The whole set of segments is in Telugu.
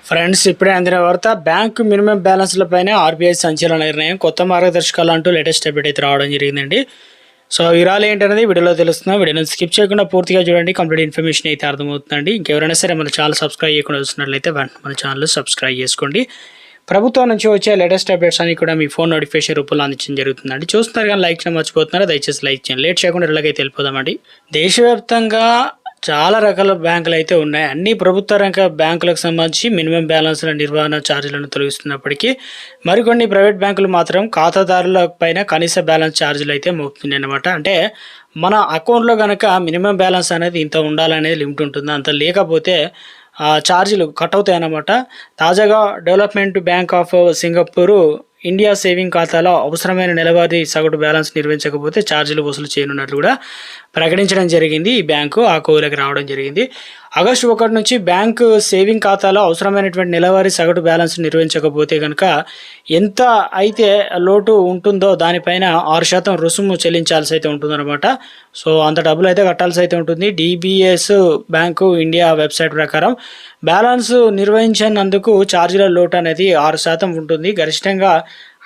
ఫ్రెండ్స్, ఇప్పుడే అందిన వార్త. బ్యాంకు మినిమం బ్యాలెన్స్లపైనే ఆర్బీఐ సంచలన నిర్ణయం, కొత్త మార్గదర్శకాలు అంటూ లేటెస్ట్ అప్డేట్ అయితే రావడం జరిగిందండి. సో వివరాలు ఏంటనేది వీడియోలో తెలుస్తున్నా. వీడియోని స్కిప్ చేయకుండా పూర్తిగా చూడండి. కంప్లీట్ ఇన్ఫర్మేషన్ అయితే అర్థమవుతుందండి. ఇంకెవరైనా సరే మన ఛానల్ సబ్స్క్రైబ్ చేయకుండా చూసినట్లయితే మన ఛానల్ సబ్స్క్రైబ్ చేసుకోండి. ప్రభుత్వం నుంచి వచ్చే లేటెస్ట్ అప్డేట్స్ అన్ని కూడా మీ ఫోన్ నోటిఫికేషన్ రూపంలో అందించడం జరుగుతుందండి. చూస్తున్నారు కానీ లైక్ చేయడం మర్చిపోతున్నారా? దయచేసి లైక్ చేయండి. లేట్ చేయకుండా ఇలాగైతే వెళ్ళిపోదామండి. దేశవ్యాప్తంగా చాలా రకాల బ్యాంకులు అయితే ఉన్నాయి. అన్ని ప్రభుత్వ రంగ బ్యాంకులకు సంబంధించి మినిమం బ్యాలెన్స్ల నిర్వహణ ఛార్జీలను తొలగిస్తున్నప్పటికీ మరికొన్ని ప్రైవేట్ బ్యాంకులు మాత్రం ఖాతాదారుల పైన కనీస బ్యాలెన్స్ ఛార్జీలు అయితే మోపుతున్నాయి అన్నమాట. అంటే మన అకౌంట్లో కనుక మినిమం బ్యాలెన్స్ అనేది ఇంత ఉండాలనేది లిమిట్ ఉంటుంది. అంత లేకపోతే ఛార్జీలు కట్ అవుతాయి అన్నమాట. తాజాగా development bank of Singapore India saving ఖాతాలో అవసరమైన నెలవారీ సగటు బ్యాలెన్స్ నిర్వహించకపోతే ఛార్జీలు వసూలు చేయనున్నట్లు కూడా ప్రకటించడం జరిగింది. ఈ బ్యాంకు ఆ కోవిలకు రావడం జరిగింది. ఆగస్టు 1 నుంచి బ్యాంకు సేవింగ్ ఖాతాలో అవసరమైనటువంటి నెలవారీ సగటు బ్యాలెన్స్ నిర్వహించకపోతే కనుక ఎంత అయితే లోటు ఉంటుందో దానిపైన 6% రుసుము చెల్లించాల్సి అయితే ఉంటుందన్నమాట. సో అంత డబ్బులు అయితే కట్టాల్సి అయితే ఉంటుంది. డిబిఎస్ బ్యాంకు ఇండియా వెబ్సైట్ ప్రకారం బ్యాలెన్స్ నిర్వహించినందుకు ఛార్జీల లోటు అనేది 6% ఉంటుంది. గరిష్టంగా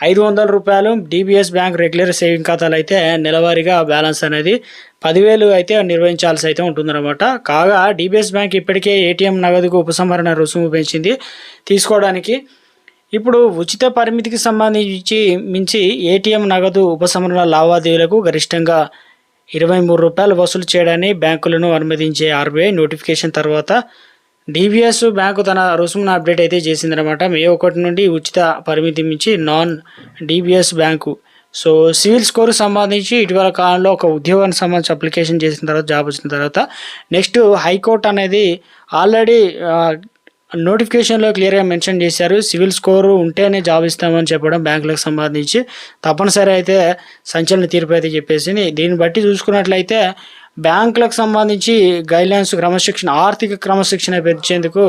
₹500 డిబిఎస్ బ్యాంక్ రెగ్యులర్ సేవింగ్ ఖాతాలు అయితే నెలవారీగా బ్యాలెన్స్ అనేది 10,000 అయితే నిర్వహించాల్సి అయితే ఉంటుందన్నమాట. కాగా డిబిఎస్ బ్యాంక్ ఇప్పటికే ఏటీఎం నగదుకు ఉపసంహరణ రుసుము పెంచింది తీసుకోవడానికి. ఇప్పుడు ఉచిత పరిమితికి సంబంధించి మించి ఏటీఎం నగదు ఉపసంహరణ లావాదేవీలకు గరిష్టంగా ₹23 వసూలు చేయడాన్ని బ్యాంకులను అనుమతించే ఆర్బీఐ నోటిఫికేషన్ తర్వాత డిబిఎస్ బ్యాంకు తన రుసుమును అప్డేట్ అయితే చేసిందనమాట. మే 1 నుండి ఉచిత పరిమితి మించి non DBS bank civil score సంబంధించి ఇటీవల కాలంలో ఒక ఉద్యోగానికి సంబంధించి అప్లికేషన్ చేసిన తర్వాత జాబ్ వచ్చిన తర్వాత నెక్స్ట్ హైకోర్టు అనేది ఆల్రెడీ నోటిఫికేషన్లో క్లియర్గా మెన్షన్ చేశారు. సివిల్ స్కోరు ఉంటేనే జాబ్ ఇస్తామని చెప్పడం బ్యాంకులకు సంబంధించి తప్పనిసరి అయితే సంచలన తీర్పు అయితే చెప్పేసింది. దీన్ని బట్టి చూసుకున్నట్లయితే బ్యాంకులకు సంబంధించి గైడ్లైన్స్ ఆర్థిక క్రమశిక్షణ పెంచేందుకు